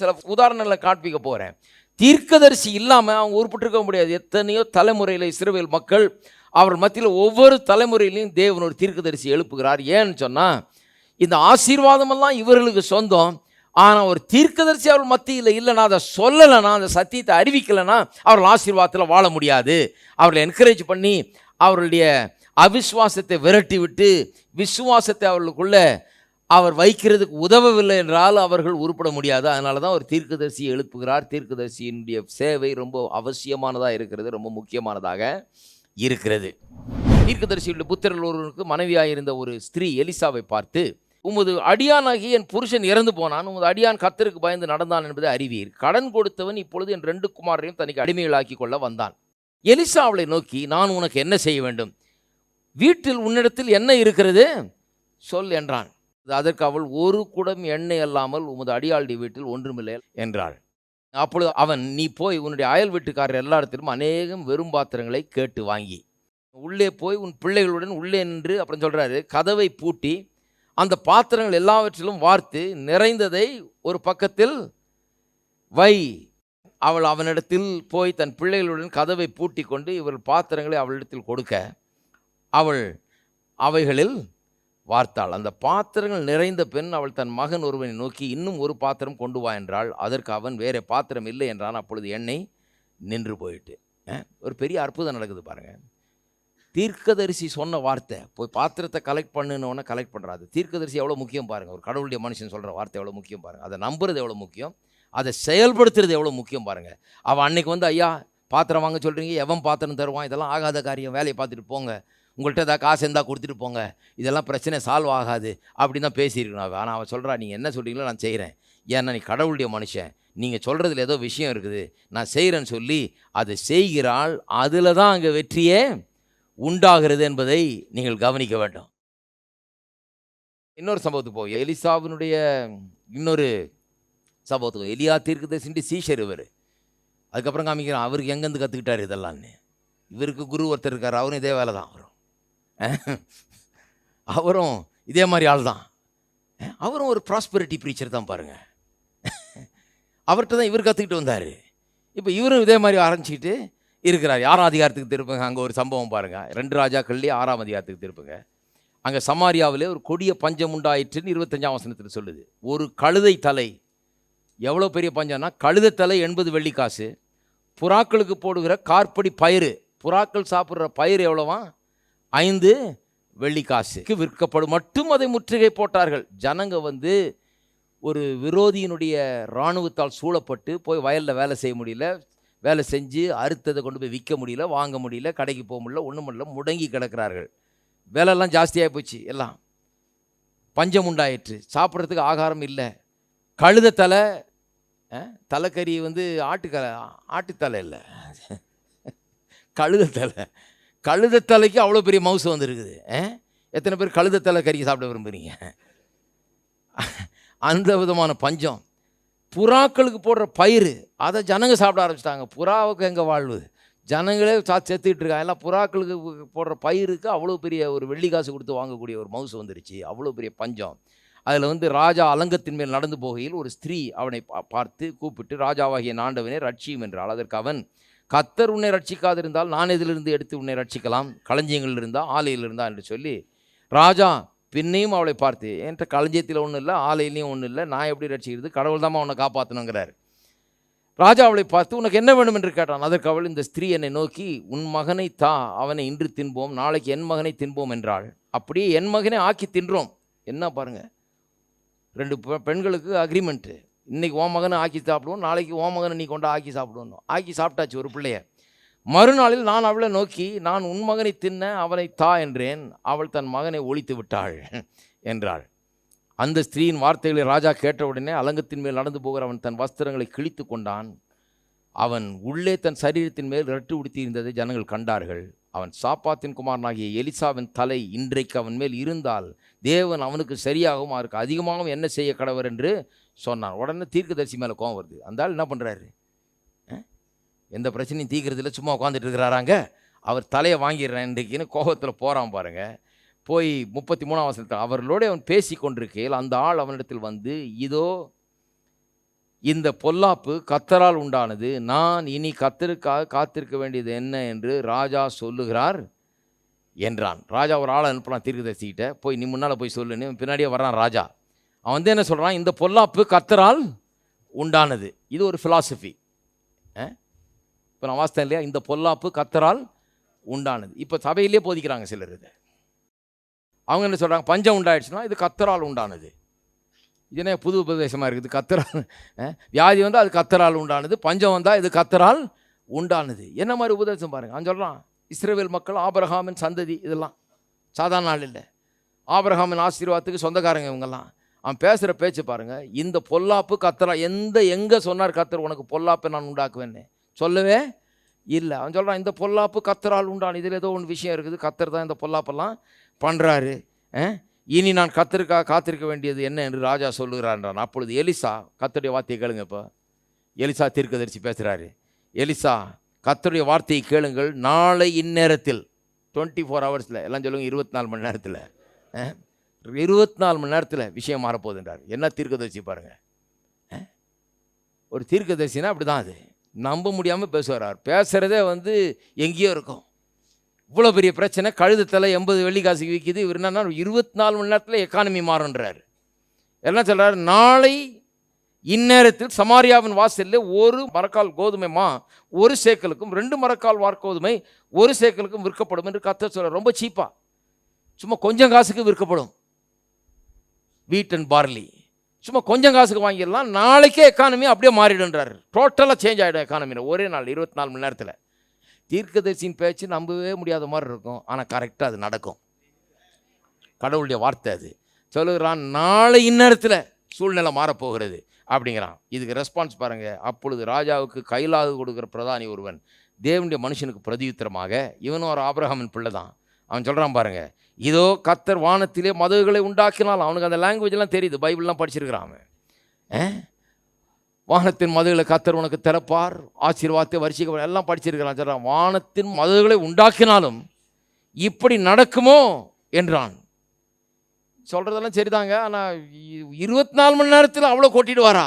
சில உதாரணங்களை காண்பிக்க போகிறேன். தீர்க்கதரிசி இல்லாமல் அவங்க உருப்பட்டிருக்க முடியாது. எத்தனையோ தலைமுறையில் இஸ்ரவேல் மக்கள் அவர் மத்தியில் ஒவ்வொரு தலைமுறையிலையும் தேவன் ஒரு தீர்க்கதரிசி எழுப்புகிறார். ஏன்னு சொன்னால் இந்த ஆசீர்வாதமெல்லாம் இவர்களுக்கு சொந்தம். ஆனால் ஒரு தீர்க்கதரிசி அவர்கள் மத்தியில் இல்லைனா, அதை சொல்லலைன்னா, அந்த சத்தியத்தை அறிவிக்கலைன்னா அவர்கள் ஆசீர்வாதத்தில் வாழ முடியாது. அவர்களை என்கரேஜ் பண்ணி அவர்களுடைய அவிசுவாசத்தை விரட்டி விட்டு விசுவாசத்தை அவர்களுக்குள்ள அவர் வைக்கிறதுக்கு உதவவில்லை என்றால் அவர்கள் உருப்பட முடியாது. அதனால தான் ஒரு தீர்க்கதரிசியை எழுப்புகிறார். தீர்க்கதரிசியினுடைய சேவை ரொம்ப அவசியமானதாக இருக்கிறது, ரொம்ப முக்கியமானதாக இருக்கிறது. தீர்க்கதரிசியுடைய புத்திரர்கள் ஒருவருக்கு மனைவியாக இருந்த ஒரு ஸ்திரீ எலிசாவை பார்த்து, உமது அடியானாகி என் புருஷன் இறந்து போனான், உமது அடியான் கர்த்தருக்கு பயந்து நடந்தான் என்பதை அறிவீர். கடன் கொடுத்தவன் இப்பொழுது என் 2 குமாரரையும் தனக்கு அடிமைகளாக்கி கொள்ள வந்தான். எலிசா அவளை நோக்கி, நான் உனக்கு என்ன செய்ய வேண்டும்? வீட்டில் உன்னிடத்தில் என்ன இருக்கிறது சொல் என்றான். அதற்கு அவள், 1 குடம் எண்ணெய் அல்லாமல் உமது அடியாளுடைய வீட்டில் ஒன்றுமில்லை என்றாள். அப்பொழுது அவன், நீ போய் உன்னுடைய அயல் வீட்டுக்காரர் எல்லா இடத்திலும் அநேகம் வெறும் பாத்திரங்களை கேட்டு வாங்கி உள்ளே போய் உன் பிள்ளைகளுடன் உள்ளே நின்று, அப்புறம் சொல்கிறாரு, கதவை பூட்டி அந்த பாத்திரங்கள் எல்லாவற்றிலும் வார்த்து நிறைந்ததை ஒரு பக்கத்தில் வை. அவள் அவனிடத்தில் போய் தன் பிள்ளைகளுடன் கதவை பூட்டி கொண்டு இவள் பாத்திரங்களை அவளிடத்தில் கொடுக்க அவள் அவைகளில் வார்த்தாள். அந்த பாத்திரங்கள் நிறைந்த பெண் அவள் தன் மகன் ஒருவனை நோக்கி, இன்னும் 1 பாத்திரம் கொண்டு வா என்றாள். அதற்கு அவன், வேறு பாத்திரம் இல்லை என்றான். அப்பொழுது எண்ணெய் நின்று போயிட்டு. ஒரு பெரிய அற்புதம் நடக்குது பாருங்கள். தீர்க்கதரிசி சொன்ன வார்த்தை, போய் பாத்திரத்தை கலெக்ட் பண்ணுன்னு கலெக்ட் பண்ணுறாது. தீர்க்கதரிசி எவ்வளோ முக்கியம் பாருங்கள். ஒரு கடவுளுடைய மனுஷன் சொல்கிற வார்த்தை எவ்வளோ முக்கியம் பாருங்கள். அதை நம்புறது எவ்வளோ முக்கியம், அதை செயல்படுத்துறது எவ்வளோ முக்கியம் பாருங்கள். அவன் அன்னைக்கு வந்து, ஐயா பாத்திரம் வாங்க சொல்கிறீங்க, எவன் பாத்திரம் தருவான், இதெல்லாம் ஆகாத காரியம், வேலையை பார்த்துட்டு போங்க, உங்கள்கிட்ட ஏதாவது காசு இருந்தால் கொடுத்துட்டு போங்க, இதெல்லாம் பிரச்சனை சால்வ் ஆகாது அப்படின்னு தான் பேசியிருக்கணும். ஆனால் அவன் சொல்கிறா, நீங்கள் என்ன சொல்கிறீங்களோ நான் செய்கிறேன், ஏன்னா நீ கடவுளுடைய மனுஷன், நீங்கள் சொல்கிறதுல ஏதோ விஷயம் இருக்குது, நான் செய்கிறேன்னு சொல்லி அதை செய்கிறாள். அதில் தான் அங்கே வெற்றியே உண்டாகிறது என்பதை நீங்கள் கவனிக்க வேண்டும். இன்னொரு சம்பவத்துக்கு போய் எலிசாவினுடைய இன்னொரு சம்பவத்துக்கு, எலியா தீர்க்கதரிசி சீஷர் இவர். அதுக்கப்புறம் காமிக்கிறான் அவருக்கு எங்கேருந்து கற்றுக்கிட்டார் இதெல்லாம்னு. இவருக்கு குரு ஒருத்தர் இருக்கார், அவரும் இதே வேலை தான். அவரும் இதே மாதிரி ஆள் தான். அவரும் ஒரு ப்ராஸ்பெரிட்டி ப்ரீச்சர் தான் பாருங்கள். அவர்கிட்ட தான் இவர் கற்றுக்கிட்டு வந்தார். இப்போ இவரும் இதே மாதிரி ஆரம்பிச்சுக்கிட்டு இருக்கிறார். 6ஆம் அதிகாரத்துக்கு திருப்புங்க. அங்கே ஒரு சம்பவம் பாருங்கள். 2 ராஜாக்கள்லேயே 6ஆம் அதிகாரத்துக்கு திருப்புங்க. அங்கே சமாரியாவிலே ஒரு கொடிய பஞ்சம் உண்டாயிற்றுன்னு 25ஆம் வசனத்தில் சொல்லுது. ஒரு கழுதை தலை, எவ்வளோ பெரிய பஞ்சம்னா, கழுதை தலை 80 வெள்ளிக்காசு, புறாக்களுக்கு போடுகிற கார்படி பயிறு, புறாக்கள் சாப்பிட்ற பயிர் எவ்வளோவா, 5 வெள்ளிக்காசுக்கு விற்கப்படும் மட்டும் அதை முற்றுகை போட்டார்கள். ஜனங்க வந்து ஒரு விரோதியினுடைய இராணுவத்தால் சூழப்பட்டு போய் வயலில் வேலை செய்ய முடியல, வேலை செஞ்சு அறுத்ததை கொண்டு போய் விற்க முடியல, வாங்க முடியல, கடைக்கு போக முடியல, ஒன்றும் முடியல, முடங்கி கிடக்கிறார்கள். வேலையெல்லாம் ஜாஸ்தியாக போச்சு, எல்லாம் பஞ்சம் உண்டாயிற்று, சாப்பிட்றதுக்கு ஆகாரம் இல்லை. கழுத தலை, தலைக்கறி வந்து ஆட்டுத்தலை இல்லை, கழுத தலை. கழுத தலைக்கு அவ்வளோ பெரிய மவுசு வந்துருக்குது. எத்தனை பேர் கழுத தலை கறி சாப்பிட விரும்புகிறீங்க? அந்த விதமான பஞ்சம். புறாக்களுக்கு போடுற பயிர், அதை ஜனங்க சாப்பிட ஆரம்பிச்சிட்டாங்க. புறாவுக்கு எங்கே வாழ்வு, ஜனங்களே செத்துக்கிட்டு இருக்காங்க. எல்லாம் புறாக்களுக்கு போடுற பயிருக்கு அவ்வளோ பெரிய ஒரு வெள்ளிக்காசு கொடுத்து வாங்கக்கூடிய ஒரு மவுசு வந்துருச்சு. அவ்வளோ பெரிய பஞ்சம். அதில் வந்து ராஜா அலங்கத்தின் மேல் நடந்து போகையில் ஒரு ஸ்திரீ அவனை பார்த்து கூப்பிட்டு, ராஜாவாகிய ஆண்டவனே ரட்சியும் என்றாள். அதற்கு அவன், கர்த்தர் உன்னை ரட்சிக்காதிருந்தால் நான் எதிலிருந்து எடுத்து உன்னை ரட்சிக்கலாம், களஞ்சியங்கள் இருந்தால் ஆலையில் இருந்தால் என்று சொல்லி, ராஜா பின்னையும் அவளை பார்த்து, என்கிட்ட களஞ்சியத்தில் ஒன்றும் இல்லை, ஆலையிலையும் ஒன்றும் இல்லை, நான் எப்படி ரட்சிக்கிறது, கடவுள் தான் உன்னை காப்பாற்றணுங்கிறார். ராஜா அவளை பார்த்து, உனக்கு என்ன வேணும் என்று கேட்டான். அதற்கு அவள், இந்த ஸ்திரீ என்னை நோக்கி, உன் மகனை தா, அவனை இன்று தின்போம், நாளைக்கு என் மகனை தின்போம் என்றாள். அப்படியே என் மகனை ஆக்கி தின்றோம். என்ன பாருங்கள், 2 பெண்களுக்கு அக்ரிமெண்ட்டு. இன்றைக்கி உன் மகனை ஆக்கி சாப்பிடுவோம், நாளைக்கு உன் மகனை நீ கொண்டா ஆக்கி சாப்பிடுவோம். ஆக்கி சாப்பிட்டாச்சு ஒரு பிள்ளைய. மறுநாளில் நான் அவளை நோக்கி, நான் உன் மகனை தின்ன அவனை தா என்றேன், அவள் தன் மகனை ஒழித்து விட்டாள் என்றாள். அந்த ஸ்திரீயின் வார்த்தைகளை ராஜா கேட்டவுடனே அலங்கத்தின் மேல் நடந்து போகிற அவன் தன் வஸ்திரங்களை கிழித்து கொண்டான். அவன் உள்ளே தன் சரீரத்தின் மேல் இரட்டு உடுத்தியிருந்ததை ஜனங்கள் கண்டார்கள். அவன் சாப்பாத்தின் குமாரனாகிய எலிசாவின் தலை இன்றைக்கு அவன் மேல் இருந்தால் தேவன் அவனுக்கு சரியாகவும் அவருக்கு அதிகமாகவும் என்ன செய்ய கடவர் என்று சொன்னான். உடனே தீர்க்கதரிசி மேலே கோவம் வருது. அந்த ஆள் என்ன பண்ணுறாரு, எந்த பிரச்சனையும் தீர்க்கறதில்ல, சும்மா உட்காந்துட்டு இருக்கிறாராங்க. அவர் தலையை வாங்கிடுறேன் இன்றைக்குன்னு கோபத்தில் போகிறான் பாருங்கள். போய் 33ஆம் வசனத்தில் அவர்களோடு அவன் பேசி கொண்டிருக்கையில் அந்த ஆள் அவனிடத்தில் வந்து, இதோ இந்த பொல்லாப்பு கர்த்தரால் உண்டானது. நான் இனி கர்த்தருக்காக காத்திருக்க வேண்டியது என்ன என்று ராஜா சொல்லுகிறார் என்றான். ராஜா ஒரு ஆளை அனுப்பலாம் தீர்க்கதரிசிக்கிட்ட, போய் நீ முன்னால் போய் சொல்லுன்னு. பின்னாடியே வர்றான் ராஜா. அவன் வந்து என்ன சொல்கிறான், இந்த பொல்லாப்பு கர்த்தரால் உண்டானது. இது ஒரு ஃபிலாசபி. இப்போ நான் வாசித்தேன் இல்லையா, இந்த பொல்லாப்பு கர்த்தரால் உண்டானது. இப்போ சபையிலே போதிக்கிறாங்க சிலர் இதை. அவங்க என்ன சொல்கிறாங்க, பஞ்சம் உண்டாயிடுச்சுன்னா இது கர்த்தரால் உண்டானது. இது என்ன புது உபதேசமாக இருக்குது? கர்த்தரால் வியாதி வந்தால் அது கர்த்தரால் உண்டானது, பஞ்சம் வந்தால் இது கர்த்தரால் உண்டானது. என்ன மாதிரி உபதேசம் பாருங்கள். அவன் சொல்கிறான், இஸ்ரவேல் மக்கள் ஆபிரகாமின் சந்ததி, இதெல்லாம் சாதாரண நாள் இல்லை. ஆபிரகாமின் ஆசீர்வாதத்துக்கு சொந்தக்காரங்க இவங்கெல்லாம். அவன் பேசுகிற பேச்சு பாருங்கள். இந்த பொல்லாப்பு கர்த்தரா, எங்கே சொன்னார் கர்த்தர் உனக்கு பொல்லாப்பை நான் உண்டாக்குவேன்னு? சொல்லவே இல்லை. அவன் சொல்கிறான், இந்த பொல்லாப்பு கர்த்தரால் உண்டான. இதில் ஏதோ ஒன்று விஷயம் இருக்குது, கர்த்தர் தான் இந்த பொல்லாப்பெல்லாம் பண்ணுறாரு. இனி நான் கர்த்தருக்காக காத்திருக்க வேண்டியது என்ன என்று ராஜா சொல்லுகிறான்றான். அப்பொழுது எலிசா, கர்த்தருடைய வார்த்தையை கேளுங்க. இப்போ எலிசா தீர்க்கதரிசி பேசுகிறாரு. எலிசா, கர்த்தருடைய வார்த்தையை கேளுங்கள், நாளை இந்நேரத்தில், 24 ஹவர்ஸில், எல்லாம் சொல்லுங்க 24 மணி நேரத்தில், 24 மணி நேரத்தில் விஷயம் மாறப்போகுதுன்றார். என்ன தீர்க்கதரிசி பாருங்கள். ஒரு தீர்க்கதரிசினா அப்படி தான், அது நம்ப முடியாமல் பேசுவார். பேசுகிறதே வந்து எங்கேயோ இருக்கும். இவ்வளோ பெரிய பிரச்சனை, கழுது தலை 80 வெள்ளி காசுக்கு விற்கிது. இவர் என்னன்னா 24 மணி நேரத்தில் எக்கானமி மாறுன்றார். என்ன சொல்கிறார், நாளை இந்நேரத்தில் சமாரியாவின் வாசலில் 1 மரக்கால் கோதுமை மா 1 சேக்கலுக்கும் 2 மரக்கால் வார்கோதுமை 1 சேக்கலுக்கும் விற்கப்படும் என்று கர்த்தர் சொல்கிறார். ரொம்ப சீப்பாக, சும்மா கொஞ்சம் காசுக்கு விற்கப்படும். வீட் அண்ட் பார்லி சும்மா கொஞ்சம் காசுக்கு வாங்கிடலாம், நாளைக்கே எக்கானமி அப்படியே மாறிடுன்றார். டோட்டலாக சேஞ்ச் ஆகிடும் எக்கானமியில் ஒரே நாள், 24 மணி நேரத்தில். தீர்க்கதரிசியின் பேச்சு நம்பவே முடியாத மாதிரி இருக்கும், ஆனால் கரெக்டாக அது நடக்கும். கடவுளுடைய வார்த்தை அது. சொல்லுகிறான், நாளை இந்நேரத்தில் சூழ்நிலை மாறப்போகிறது அப்படிங்கிறான். இதுக்கு ரெஸ்பான்ஸ் பாருங்கள். அப்பொழுது ராஜாவுக்கு கைலாகு கொடுக்குற பிரதானி ஒருவன் தேவனுடைய மனுஷனுக்கு பிரதியுத்தரமாக, இவனும் ஒரு ஆபிரகாமின் பிள்ளை தான். அவன் சொல்கிறான் பாருங்கள், இதோ கர்த்தர் வானத்திலே மதகுகளை உண்டாக்கினால், அவனுக்கு அந்த லாங்குவேஜெலாம் தெரியுது, பைபிள்லாம் படிச்சிருக்கிறான் அவன். வானத்தின் மதகுகளை கர்த்தர் உனக்கு திறப்பார், ஆசீர்வாதத்தை வரிசைக்க எல்லாம் படிச்சிருக்கிறான். சொல்கிறான், வானத்தின் மதகுகளை உண்டாக்கினாலும் இப்படி நடக்குமோ என்றான். சொல்கிறதெல்லாம் சரிதாங்க, ஆனால் 24 மணி நேரத்தில் அவ்வளோ கொட்டிட்டு வாரா?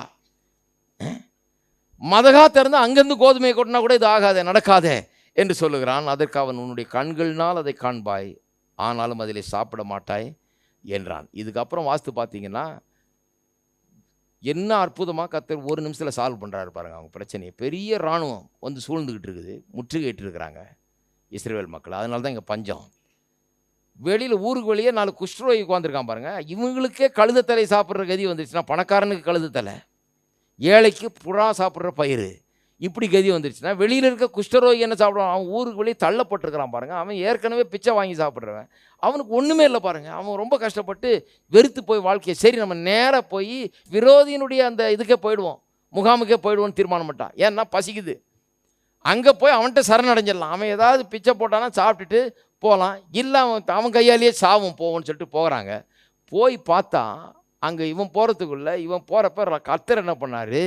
மதகா திறந்து அங்கேருந்து கோதுமையை கொட்டினா கூட இது ஆகாதே, நடக்காதே என்று சொல்லுகிறான். அதற்கு அவன், உன்னுடைய கண்கள்னால் அதை காண்பாய், ஆனாலும் அதிலே சாப்பிட மாட்டாய் என்றான். இதுக்கப்புறம் வாஸ்து பார்த்தீங்கன்னா என்ன அற்புதமாக கர்த்தர் 1 நிமிஷத்தில் சால்வ் பண்ணுறாரு பாருங்கள் அவங்க பிரச்சனையை. பெரிய இராணுவம் வந்து சூழ்ந்துக்கிட்டு இருக்குது, முற்றுகையிட்டு இருக்கிறாங்க இஸ்ரவேல் மக்கள். அதனால தான் இங்கே பஞ்சம். வெளியில் ஊருக்கு வெளியே 4 குஷ்டரோகி உட்காந்துருக்கான் பாருங்கள். இவங்களுக்கே கழுத தலை சாப்பிட்ற கதி வந்துருச்சுன்னா, பணக்காரனுக்கு கழுத தலை, ஏழைக்கு புறா சாப்பிட்ற பயிர், இப்படி கதி வந்துருச்சுன்னா வெளியில் இருக்க குஷ்டரோகி என்ன சாப்பிடுவான்? அவன் ஊருக்கு வெளியே தள்ளப்பட்டிருக்கிறான் பாருங்கள். அவன் ஏற்கனவே பிச்சை வாங்கி சாப்பிட்றவன், அவனுக்கு ஒன்றுமே இல்லை பாருங்கள். அவன் ரொம்ப கஷ்டப்பட்டு வெறுத்து போய் வாழ்க்கையை, சரி நம்ம நேராக போய் விரோதியினுடைய அந்த இதுக்கே போயிடுவோம், முகாமுக்கே போயிடுவோன்னு தீர்மானம் பண்ணிட்டான். ஏன்னா பசிக்குது, அங்கே போய் அவன்கிட்ட சரணடைஞ்சிடலாம். அவன் ஏதாவது பிச்சை போட்டானா சாப்பிட்டுட்டு போகலாம், இல்லை அவன் கையாலேயே சாவும் போவோன்னு சொல்லிட்டு போகிறாங்க. போய் பார்த்தா அங்கே இவன் போகிறதுக்குள்ளே, இவன் போகிறப்ப கர்த்தர் என்ன பண்ணார்,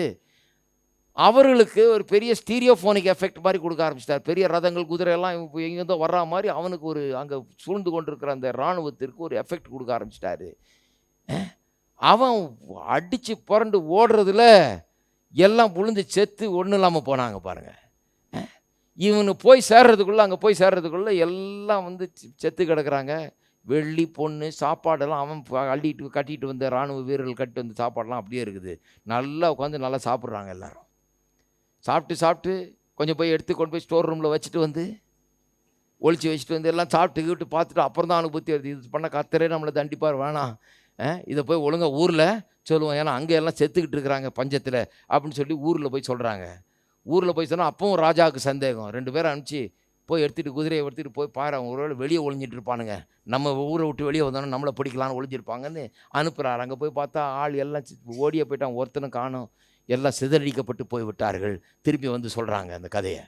அவர்களுக்கு ஒரு பெரிய ஸ்டீரியோஃபோனிக் எஃபெக்ட் மாதிரி கொடுக்க ஆரம்பிச்சிட்டார். பெரிய ரதங்கள் குதிரையெல்லாம் எங்கேருந்தோ வர்ற மாதிரி அவனுக்கு ஒரு அங்கே சூழ்ந்து கொண்டிருக்கிற அந்த இராணுவத்திற்கு ஒரு எஃபெக்ட் கொடுக்க ஆரம்பிச்சிட்டாரு. அவன் அடித்து புரண்டு ஓடுறதுல எல்லாம் புழுந்து செத்து ஒன்றும் இல்லாமல் போனாங்க பாருங்கள். இவனு போய் சேர்றதுக்குள்ளே, அங்கே போய் சேர்றதுக்குள்ளே எல்லாம் வந்து செத்து கிடக்குறாங்க. வெள்ளி பொண்ணு சாப்பாடெல்லாம் அவன் அள்ளிட்டு கட்டிட்டு வந்த இராணுவ வீரர்கள் கட்டி வந்த சாப்பாடெல்லாம் அப்படியே இருக்குது. நல்லா உட்காந்து நல்லா சாப்பிட்றாங்க எல்லோரும். சாப்பிட்டு கொஞ்சம் போய் எடுத்து கொண்டு போய் ஸ்டோர் ரூமில் வச்சுட்டு வந்து ஒழிச்சு வச்சுட்டு வந்து எல்லாம் சாப்பிட்டு பார்த்துட்டு அப்புறம் தான் அனுபவத்தி வருது, இது பண்ண கர்த்தரே நம்மளை தண்டிப்பார், வேணாம், இதை போய் ஒழுங்காக ஊரில் சொல்லுவோம், ஏன்னா அங்கே எல்லாம் செத்துக்கிட்டு இருக்கிறாங்க பஞ்சத்தில் அப்படின்னு சொல்லி ஊரில் போய் சொல்கிறாங்க. ஊரில் போய் சொன்னால் அப்பவும் ராஜாவுக்கு சந்தேகம். 2 பேரை அனுப்பிச்சு போய் எடுத்துகிட்டு குதிரையை எடுத்துகிட்டு போய் பாரு, அவங்க ஒருவேளை வெளியே ஒளிஞ்சிட்டு இருப்பானுங்க, நம்ம ஊரை விட்டு வெளியே வந்தோன்னா நம்மளை பிடிக்கலான்னு ஒளிஞ்சிருப்பாங்கன்னு அனுப்புகிறார். அங்கே போய் பார்த்தா ஆள் எல்லாம் ஓடியே போயிட்டான், ஒருத்தனும் காணும், எல்லாம் சிதறடிக்கப்பட்டு போய் விட்டார்கள். திரும்பி வந்து சொல்கிறாங்க அந்த கதையை.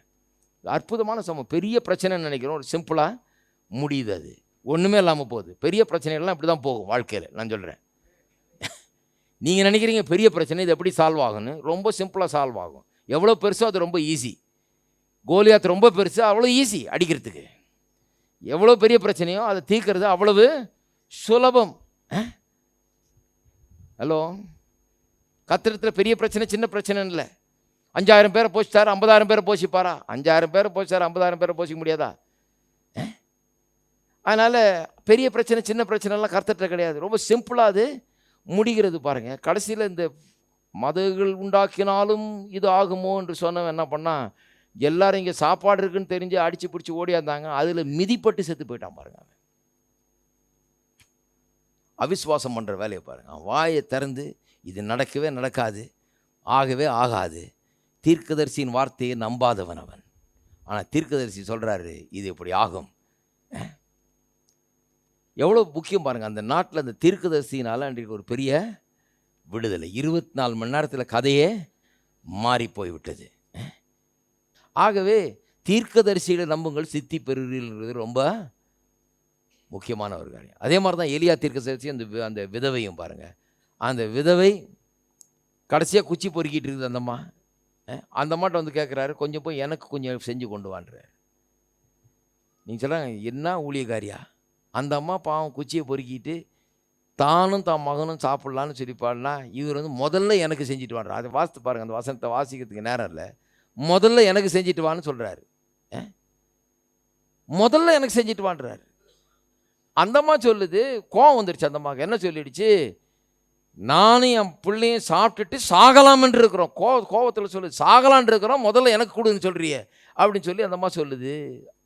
அற்புதமான சம்பவம். பெரிய பிரச்சனைன்னு நினைக்கிறோம், ஒரு சிம்பிளாக முடியுது, அது ஒன்றுமே இல்லாமல் போகுது. பெரிய பிரச்சனைகள்லாம் இப்படி தான் போகும் வாழ்க்கையில். நான் சொல்கிறேன், நீங்கள் நினைக்கிறீங்க பெரிய பிரச்சனை இது எப்படி சால்வ் ஆகுன்னு, ரொம்ப சிம்பிளாக சால்வ் ஆகும். எவ்வளோ பெருசோ அது ரொம்ப ஈஸி. கோலியாத் ரொம்ப பெருசு, அவ்வளோ ஈஸி அடிக்கிறதுக்கு. எவ்வளோ பெரிய பிரச்சனையோ அதை தீர்க்கிறது அவ்வளவு சுலபம். ஹலோ, கத்திரத்தில் பெரிய பிரச்சனை சின்ன பிரச்சனை இல்லை. 5000 பேரை போச்சிட்டார், 50,000 பேரை போஷிப்பாரா? 5000 பேரை போச்சார், 50,000 பேரை போஷிக்க முடியாதா? அதனால் பெரிய பிரச்சனை சின்ன பிரச்சனைலாம் கர்த்தர்கிட்ட கிடையாது. ரொம்ப சிம்பிளாக அது முடிகிறது பாருங்கள். கடைசியில் இந்த மதங்கள் உண்டாக்கினாலும் இது ஆகுமோ என்று சொன்னவன் என்ன பண்ணால், எல்லாரும் இங்கே சாப்பாடு இருக்குன்னு தெரிஞ்சு அடித்து பிடிச்சி ஓடியாந்தாங்க. அதில் மிதிப்பட்டு செத்து போயிட்டான் பாருங்க. அவிசுவாசம் பண்ணுற வேலையை பாருங்கள். அவன் வாயை திறந்து இது நடக்கவே நடக்காது, ஆகவே ஆகாது, தீர்க்கதரிசியின் வார்த்தையை நம்பாதவன் அவன். ஆனால் தீர்க்கதரிசி சொல்கிறாரு இது இப்படி ஆகும். எவ்வளோ முக்கியம் பாருங்கள். அந்த நாட்டில் அந்த தீர்க்கதரிசினால் அன்றைக்கு ஒரு பெரிய விடுதலை. 24 மணி நேரத்தில் கதையே மாறி போய்விட்டது. ஆகவே தீர்க்கதரிசிகளை நம்புங்கள், சித்தி பெறுவீர்கள்ன்றது ரொம்ப முக்கியமான ஒரு காரியம். அதே மாதிரி தான் எலியா தீர்க்கதரிசி அந்த விதவையும் பாருங்கள். அந்த விதவை கடைசியாக குச்சி பொறுக்கிட்டு இருக்குது அந்தம்மா. அந்த அம்மாட்ட வந்து கேட்குறாரு, கொஞ்சம் போய் எனக்கு கொஞ்சம் செஞ்சு கொண்டு வான்றார். நீங்கள் சொல்கிறாங்க என்ன ஊழியக்காரியா? அந்த அம்மா பாவம் குச்சியை பொறுக்கிட்டு தானும் தான் மகனும் சாப்பிட்லான்னு சொல்லிப்பாடனா, இவர் வந்து முதல்ல எனக்கு செஞ்சுட்டு வான்றார். அதை வாசித்து பாருங்கள். அந்த வசனத்தை வாசிக்கிறதுக்கு நேரம் இல்லை. முதல்ல எனக்கு செஞ்சுட்டு வான்னு சொல்கிறாரு. முதல்ல எனக்கு செஞ்சுட்டு வான்றாரு. அந்தம்மா சொல்லுது, கோவம் வந்துடுச்சு அந்தம்மாவுக்கு. என்ன சொல்லிடுச்சு? நானும் என் பிள்ளையும் சாப்பிட்டுட்டு சாகலாம்னு இருக்கிறோம். கோவத்தில் சொல்லுது, சாகலான் இருக்கிறோம், முதல்ல எனக்கு கொடுன்னு சொல்கிறியே அப்படின்னு சொல்லி அந்தம்மா சொல்லுது.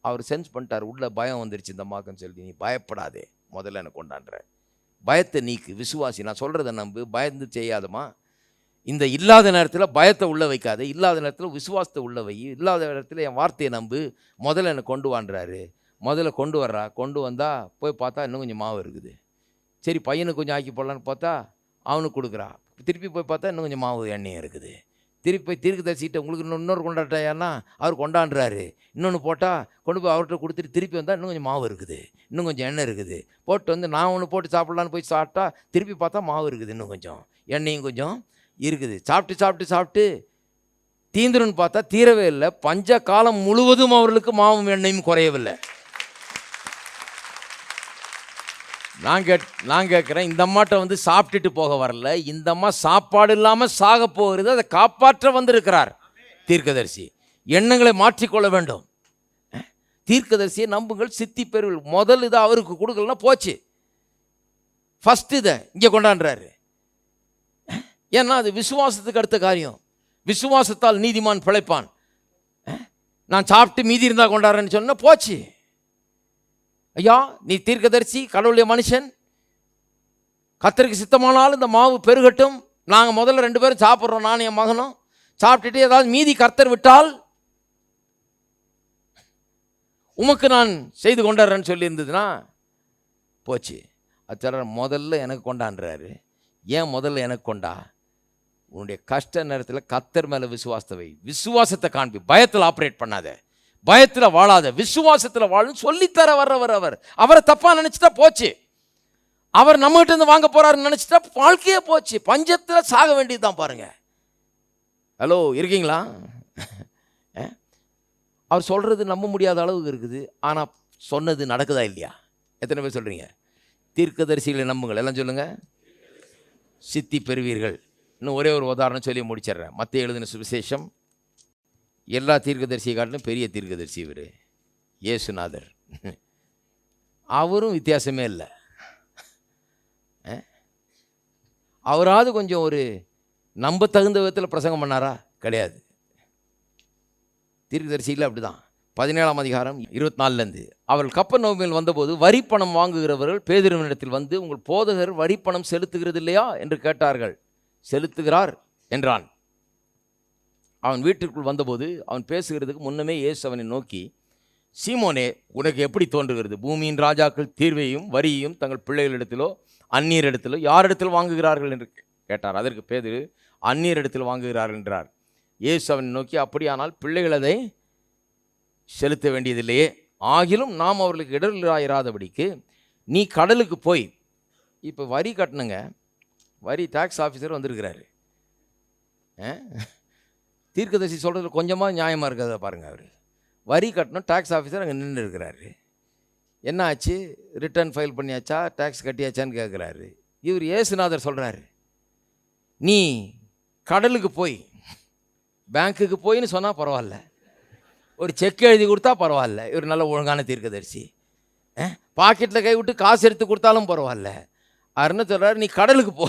அவர் சென்ஸ் பண்ணிட்டார், உள்ள பயம் வந்துருச்சு இந்த அம்மாக்குன்னு சொல்லி. நீ பயப்படாதே, முதல்ல எனக்கு கொண்டாடுற, பயத்தை நீக்கு, விசுவாசி, நான் சொல்கிறத நம்பு, பயந்து செய்யாதம்மா. இந்த இல்லாத நேரத்தில் பயத்தை உள்ள வைக்காது, இல்லாத நேரத்தில் விசுவாசத்தை உள்ள வை, இல்லாத நேரத்தில் என் வார்த்தையை நம்பு, முதல்ல எனக்கு கொண்டு வான்றாரு. முதல்ல கொண்டு வர்றா. கொண்டு வந்தால் போய் பார்த்தா இன்னும் கொஞ்சம் மாவு இருக்குது. சரி பையனுக்கு கொஞ்சம் ஆக்கி போடலான்னு பார்த்தா அவனுக்கு கொடுக்குறா. திருப்பி போய் பார்த்தா இன்னும் கொஞ்சம் மாவு எண்ணெயும் இருக்குது. திருப்பி போய் தீர்க்கதரிசிட்ட உங்களுக்கு இன்னொரு கொண்டாட்டாயான்னா அவர் கொண்டாடுறாரு. இன்னொன்று போட்டால் கொண்டு போய் அவர்கிட்ட கொடுத்துட்டு திருப்பி வந்தால் இன்னும் கொஞ்சம் மாவு இருக்குது, இன்னும் கொஞ்சம் எண்ணெய் இருக்குது. போட்டு வந்து நான் ஒன்று போட்டு சாப்பிட்லான்னு போய் சாப்பிட்டா திருப்பி பார்த்தா மாவு இருக்குது, இன்னும் கொஞ்சம் எண்ணெயும் கொஞ்சம் இருக்குது. சாப்பிட்டு தீந்துருன்னு பார்த்தா தீரவே இல்லை. பஞ்ச காலம் முழுவதும் அவர்களுக்கு மாவும் எண்ணெயும் குறையவில்லை. நான் கேட்குறேன், இந்த அம்மாட்ட வந்து சாப்பிட்டுட்டு போக வரல, இந்த அம்மா சாப்பாடு இல்லாமல் சாக போகிறது, அதை காப்பாற்ற வந்திருக்கிறார் தீர்க்கதரிசி. எண்ணங்களை மாற்றிக்கொள்ள வேண்டும். தீர்க்கதரிசியை நம்புங்கள், சித்தி பெறுவீர்கள். முதல் இதை அவருக்கு கொடுக்கலன்னா போச்சு. ஃபஸ்ட் இதை இங்கே கொண்டாடுறாரு. ஏன்னா அது விசுவாசத்துக்கு அடுத்த காரியம். விசுவாசத்தால் நீதிமான் பிழைப்பான். நான் சாப்பிட்டு மீதி இருந்தால் கொண்டாடுறேன்னு சொன்னால் போச்சு. ஐயா நீ தீர்க்கதரிசி, கடவுளுடைய மனுஷன், கர்த்தருக்கு சித்தமானாலும் இந்த மாவு பெருகட்டும், நாங்கள் முதல்ல 2 பேரும் சாப்பிட்றோம், நானும் என் மகனும் சாப்பிட்டுட்டு ஏதாவது மீதி கர்த்தர் விட்டால் உமக்கு நான் செய்து கொண்டாடுறேன்னு சொல்லியிருந்ததுன்னா போச்சு. அது முதல்ல எனக்கு கொண்டாடுறாரு. ஏன் முதல்ல எனக்கு கொண்டா? உன்னுடைய கஷ்ட நேரத்தில் கர்த்தர் மேலே விசுவாசத்தை வை, விசுவாசத்தை காண்பி, பயத்தில் ஆப்ரேட் பண்ணாத, பயத்தில் வாழாத, விசுவாசத்தில் வாழும் சொல்லித்தர வர்றவர் அவர். அவரை தப்பாக நினச்சிட்டா போச்சு. அவர் நம்மகிட்ட இருந்து வாங்க போறாருன்னு நினச்சிட்டா வாழ்க்கையே போச்சு. பஞ்சத்தில் சாக வேண்டியது தான் பாருங்க. ஹலோ இருக்கீங்களா? அவர் சொல்கிறது நம்ப முடியாத அளவுக்கு இருக்குது. ஆனால் சொன்னது நடக்குதா இல்லையா? எத்தனை பேர் சொல்கிறீங்க? தீர்க்கதரிசிகளை நம்புங்கள். எல்லாம் சொல்லுங்கள், சித்தி பெறுவீர்கள். இன்னும் ஒரே ஒரு உதாரணம் சொல்லி முடிச்சிடுறேன். மத்தேயு எழுதின சுவிசேஷம். எல்லா தீர்க்கதரிசியை காட்டிலும் பெரிய தீர்க்கதரிசி இவர், இயேசுநாதர். அவரும் வித்தியாசமே இல்லை. அவராவது கொஞ்சம் ஒரு நம்ப தகுந்த விதத்தில் பிரசங்கம் பண்ணாரா? கிடையாது. தீர்க்கதரிசியில் அப்படி தான். 17ஆம் அதிகாரம் 24 அவர்கள் கப்பர்நகூமில் வந்தபோது வரி பணம் வாங்குகிறவர்கள் பேதுருவினிடத்தில் வந்து, உங்கள் போதகர் வரி பணம் செலுத்துகிறது இல்லையா என்று கேட்டார்கள். செலுத்துகிறார் என்றான். அவன் வீட்டிற்குள் வந்தபோது அவன் பேசுகிறதுக்கு முன்னமே இயேசு அவனை நோக்கி, சீமோனே உனக்கு எப்படி தோன்றுகிறது? பூமியின் ராஜாக்கள் தீர்வையும் வரியையும் தங்கள் பிள்ளைகளிடத்திலோ அந்நியரிடத்திலோ யாரிடத்தில் வாங்குகிறார்கள் என்று கேட்டார். அதற்கு பேதுரு, அந்நியரிடத்தில் வாங்குகிறார்கள் என்றார். இயேசு அவனை நோக்கி, அப்படியானால் பிள்ளைகள் அதை செலுத்த வேண்டியதில்லையே, ஆகிலும் நாம் அவர்களுக்கு இடர்களாயிராதபடிக்கு நீ கடலுக்கு போய், இப்போ வரி கட்டணுங்க, வரி டாக்ஸ் ஆஃபீஸர் வந்திருக்கிறாரு. தீர்க்கதரிசி சொல்கிறதுல கொஞ்சமாக நியாயமாக இருக்கிறத பாருங்கள். அவர் வரி கட்டணும், டாக்ஸ் ஆஃபீஸர் அங்கே நின்று இருக்கிறாரு. என்ன ஆச்சு, ரிட்டர்ன் ஃபைல் பண்ணியாச்சா, டாக்ஸ் கட்டியாச்சான்னு கேட்குறாரு. இவர் இயேசுநாதர் சொல்கிறாரு, நீ கடலுக்கு போய் பேங்க்குக்கு போயின்னு சொன்னால் பரவாயில்ல, ஒரு செக் எழுதி கொடுத்தா பரவாயில்ல, இவர் நல்ல ஒழுங்கான தீர்க்கதரிசி. பாக்கெட்டில் கை விட்டு காசு எடுத்து கொடுத்தாலும் பரவாயில்ல. அவர் என்ன சொல்கிறார், நீ கடலுக்கு போ.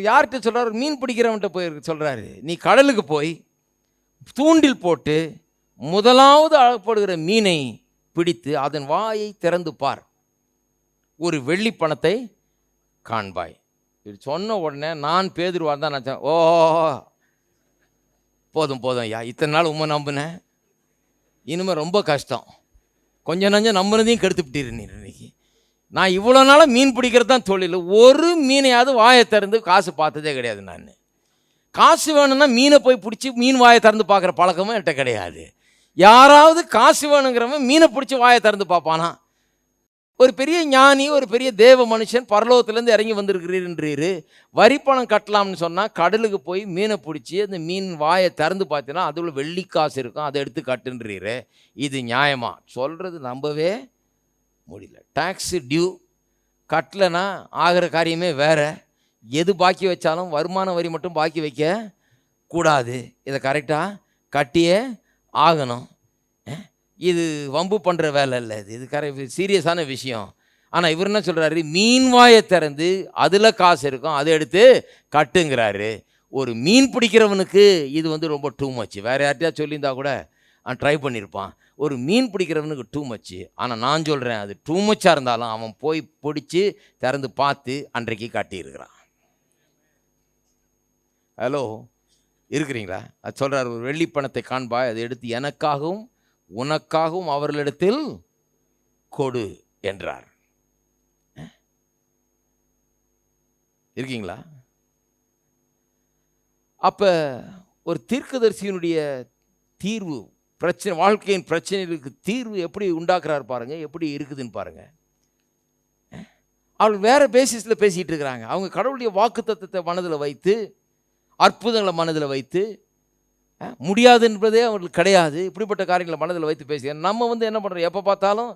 யார்கிட்ட சொல்கிறார், மீன் பிடிக்கிறவன்கிட்ட போய் சொல்கிறாரு, நீ கடலுக்கு போய் தூண்டில் போட்டு முதலாவது அகப்படுகிற மீனை பிடித்து அதன் வாயை திறந்து பார், ஒரு வெள்ளி பணத்தை காண்பாய். இது சொன்ன உடனே நான் பேதுருவா தான் நினச்சேன், ஓ போதும் போதும் ஐயா, இத்தனை நாள் உண்மை நம்பினேன், இனிமேல் ரொம்ப கஷ்டம், கொஞ்சம் நஞ்சம் நம்பினதையும் கெடுத்துப்பிட்டீரு நீ. இன்னைக்கு நான் இவ்வளோ நாளாக மீன் பிடிக்கிறது தான் தொழில், ஒரு மீனையாவது வாயை திறந்து காசு பார்த்ததே கிடையாது. நான் காசு வேணும்னா மீனை போய் பிடிச்சி மீன் வாயை திறந்து பார்க்குற பழக்கமும் என்கிட்ட கிடையாது. யாராவது காசு வேணுங்கிறவன் மீனை பிடிச்சி வாயை திறந்து பார்ப்பானா? ஒரு பெரிய ஞானி, ஒரு பெரிய தேவ மனுஷன் பரலோகத்திலேருந்து இறங்கி வந்திருக்கிறீர், வரி பணம் கட்டலாம்னு சொன்னால் கடலுக்கு போய் மீனை பிடிச்சி அந்த மீன் வாயை திறந்து பார்த்தீங்கன்னா அதுக்குள்ள வெள்ளி காசு இருக்கும், அதை எடுத்து கட்டுன்றீரு. இது நியாயமா? சொல்கிறது நம்பவே முடியல. டேக்ஸு டியூ கட்டலைன்னா ஆகிற காரியமே வேறு. எது பாக்கி வச்சாலும் வருமான வரி மட்டும் பாக்கி வைக்க கூடாது, இதை கரெக்டாக கட்டியே ஆகணும். இது வம்பு பண்ணுற வேலை இல்லை, இது சீரியஸான விஷயம். ஆனால் இவர் என்ன சொல்கிறாரு, மீன் வாயை திறந்து அதில் காசு இருக்கும், அதை எடுத்து கட்டுங்கிறாரு. ஒரு மீன் பிடிக்கிறவனுக்கு இது ரொம்ப டூ மச்சு. வேறு யார்கிட்டயா சொல்லியிருந்தா கூட அவன் ட்ரை பண்ணியிருப்பான். ஒரு மீன் பிடிக்கிறவனுக்கு டூ மச்சு. ஆனால் நான் சொல்கிறேன், அது டூ மச்சாக இருந்தாலும் அவன் போய் பிடிச்சி திறந்து பார்த்து அன்றைக்கு காட்டியிருக்கிறான். ஹலோ, இருக்கிறீங்களா? அது சொல்கிறார், ஒரு வெள்ளி பணத்தை காண்பாய், அதை எடுத்து எனக்காகவும் உனக்காகவும் அவர்களிடத்தில் கொடு என்றார். இருக்கீங்களா? அப்போ ஒரு தீர்க்கதரிசியினுடைய தீர்வு, பிரச்சனை, வாழ்க்கையின் பிரச்சனைகளுக்கு தீர்வு எப்படி உண்டாக்குறாரு பாருங்க, எப்படி இருக்குதுன்னு பாருங்க. அவள் வேற பேசிஸில் பேசிகிட்டு இருக்கிறாங்க. அவங்க கடவுளுடைய வாக்கு தத்தத்தை மனதில் வைத்து, அற்புதங்களை மனதில் வைத்து, முடியாது என்பதே அவங்களுக்கு கிடையாது, இப்படிப்பட்ட காரியங்களை மனதில் வைத்து பேசுகிறேன். நம்ம என்ன பண்ணுறோம், எப்போ பார்த்தாலும்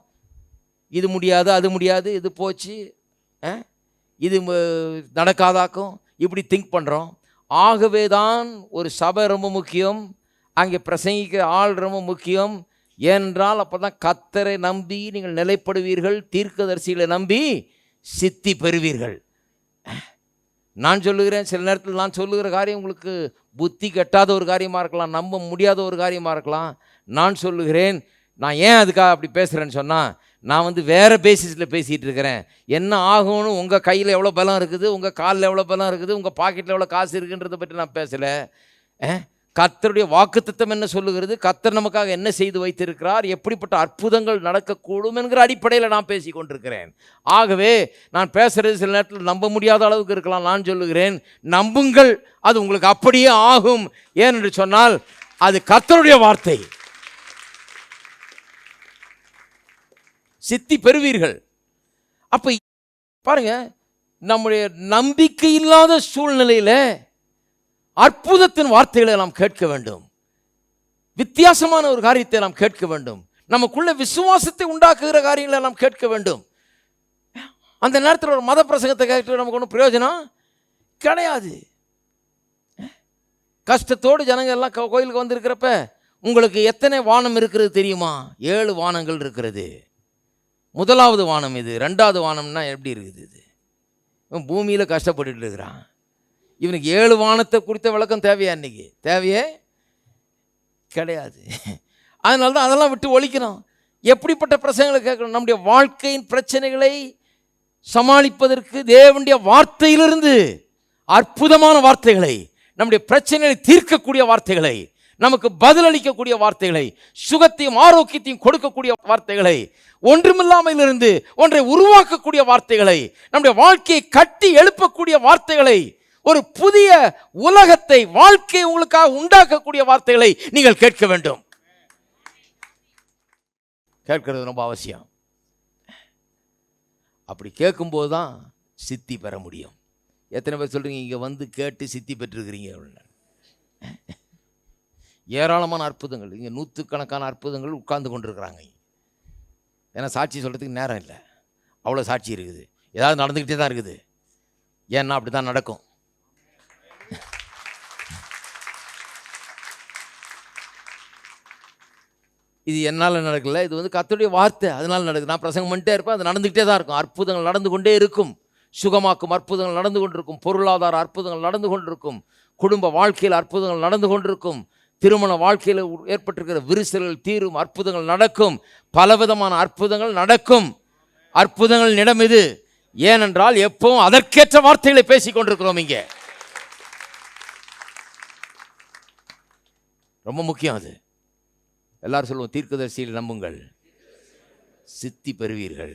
இது முடியாது, அது முடியாது, இது போச்சு, இது நடக்காதாக்கும், இப்படி திங்க் பண்ணுறோம். ஆகவே தான் ஒரு சபை ரொம்ப முக்கியம், அங்கே பிரசங்கிக்கிற ஆள் ரொம்ப முக்கியம். ஏனென்றால் அப்போ தான் கர்த்தரை நம்பி நீங்கள் நிலைப்படுவீர்கள், தீர்க்கதரிசிகளை நம்பி சித்தி பெறுவீர்கள். நான் சொல்லுகிறேன், சில நேரத்தில் நான் சொல்லுகிற காரியம் உங்களுக்கு புத்தி கெட்டாத ஒரு காரியமாக இருக்கலாம், நம்ப முடியாத ஒரு காரியமாக இருக்கலாம். நான் சொல்லுகிறேன், நான் ஏன் அதுக்காக அப்படி பேசுகிறேன்னு சொன்னால், நான் வேறு பேசிஸில் பேசிகிட்டு இருக்கிறேன். என்ன ஆகும்னு உங்கள் கையில் எவ்வளோ பலம் இருக்குது, உங்கள் காலில் எவ்வளோ பலம் இருக்குது, உங்கள் பாக்கெட்டில் எவ்வளோ காசு இருக்குன்றதை பற்றி நான் பேசலை. கர்த்தருடைய வாக்குத்தத்தம் என்ன சொல்லுகிறது, கர்த்தர் நமக்காக என்ன செய்து வைத்திருக்கிறார், எப்படிப்பட்ட அற்புதங்கள் நடக்கக்கூடும் என்கிற அடிப்படையில் நான் பேசி கொண்டிருக்கிறேன். ஆகவே நான் பேசுகிறது சில நேரத்தில் நம்ப முடியாத அளவுக்கு இருக்கலாம். நான் சொல்லுகிறேன், நம்புங்கள், அது உங்களுக்கு அப்படியே ஆகும். ஏனென்று சொன்னால் அது கர்த்தருடைய வார்த்தை. சித்தி பெறுவீர்கள். அப்போ பாருங்க, நம்முடைய நம்பிக்கை இல்லாத சூழ்நிலையில் அற்புதத்தின் வார்த்தைகளை நாம் கேட்க வேண்டும், வித்தியாசமான ஒரு காரியத்தை நாம் கேட்க வேண்டும், நமக்குள்ள விசுவாசத்தை உண்டாக்குகிற காரியங்களை நாம் கேட்க வேண்டும். அந்த நேரத்தில் ஒரு மத பிரசங்கத்தை கேட்டு நமக்கு ஒன்றும் பிரயோஜனம் கிடையாது. கஷ்டத்தோடு ஜனங்கள் எல்லாம் கோயிலுக்கு வந்திருக்கிறப்ப, உங்களுக்கு எத்தனை வானம் இருக்கிறது தெரியுமா? 7 வானங்கள் இருக்கிறது. முதலாவது வானம் இது, 2வது வானம்னா எப்படி இருக்குது? இது இவன் பூமியில் கஷ்டப்பட்டு இருக்கிறான், இவனுக்கு 7 வானத்தை குறித்த விளக்கம் தேவையா? இன்னைக்கு தேவையே கிடையாது. அதனால தான் அதெல்லாம் விட்டு ஒழிக்கணும். எப்படிப்பட்ட பிரச்சனைகளை கேட்கணும்? நம்முடைய வாழ்க்கையின் பிரச்சனைகளை சமாளிப்பதற்கு தேவனுடைய வார்த்தையிலிருந்து அற்புதமான வார்த்தைகளை, நம்முடைய பிரச்சனைகளை தீர்க்கக்கூடிய வார்த்தைகளை, நமக்கு பதிலளிக்கக்கூடிய வார்த்தைகளை, சுகத்தையும் ஆரோக்கியத்தையும் கொடுக்கக்கூடிய வார்த்தைகளை, ஒன்றுமில்லாமல் இருந்து ஒன்றை உருவாக்கக்கூடிய வார்த்தைகளை, நம்முடைய வாழ்க்கையை கட்டி எழுப்பக்கூடிய வார்த்தைகளை, ஒரு புதிய உலகத்தை, வாழ்க்கையை உங்களுக்காக உண்டாக்கக்கூடிய வார்த்தைகளை நீங்கள் கேட்க வேண்டும். கேட்கிறது ரொம்ப அவசியம். அப்படி கேட்கும்போது தான் சித்தி பெற முடியும். எத்தனை பேர் சொல்றீங்க இங்கே கேட்டு சித்தி பெற்றிருக்கிறீங்க? ஏராளமான அற்புதங்கள், இங்கே 100கணக்கான அற்புதங்கள் உட்கார்ந்து கொண்டிருக்கிறாங்க. ஏன்னா சாட்சி சொல்கிறதுக்கு நேரம் இல்லை, அவ்வளோ சாட்சி இருக்குது, ஏதாவது நடந்துக்கிட்டே தான் இருக்குது. ஏன்னா அப்படி தான் நடக்கும். இது என்னால் நடக்கல, இது வந்து கர்த்தருடைய வார்த்தை, அதனால் நடக்குது. நான் பிரசங்கம் பண்ணிட்டே இருப்பேன், அது நடந்துக்கிட்டே தான் இருக்கும். அற்புதங்கள் நடந்து கொண்டே இருக்கும். சுகமாக்கும் அற்புதங்கள் நடந்து கொண்டிருக்கும். பொருளாதார அற்புதங்கள் நடந்து கொண்டிருக்கும். குடும்ப வாழ்க்கையில் அற்புதங்கள் நடந்து கொண்டிருக்கும். திருமண வாழ்க்கையில் ஏற்பட்டிருக்கிற விரிசல்கள் தீரும். அற்புதங்கள் நடக்கும். பலவிதமான அற்புதங்கள் நடக்கும். அற்புதங்கள் இடம் இது. ஏனென்றால் எப்பவும் அதற்கேற்ற வார்த்தைகளை பேசிக் கொண்டிருக்கிறோம். இங்கே ரொம்ப முக்கியம் அது. எல்லாரும் சொல்லுவோம், தீர்க்கதரிசியில் நம்புங்கள், சித்தி பெறுவீர்கள்.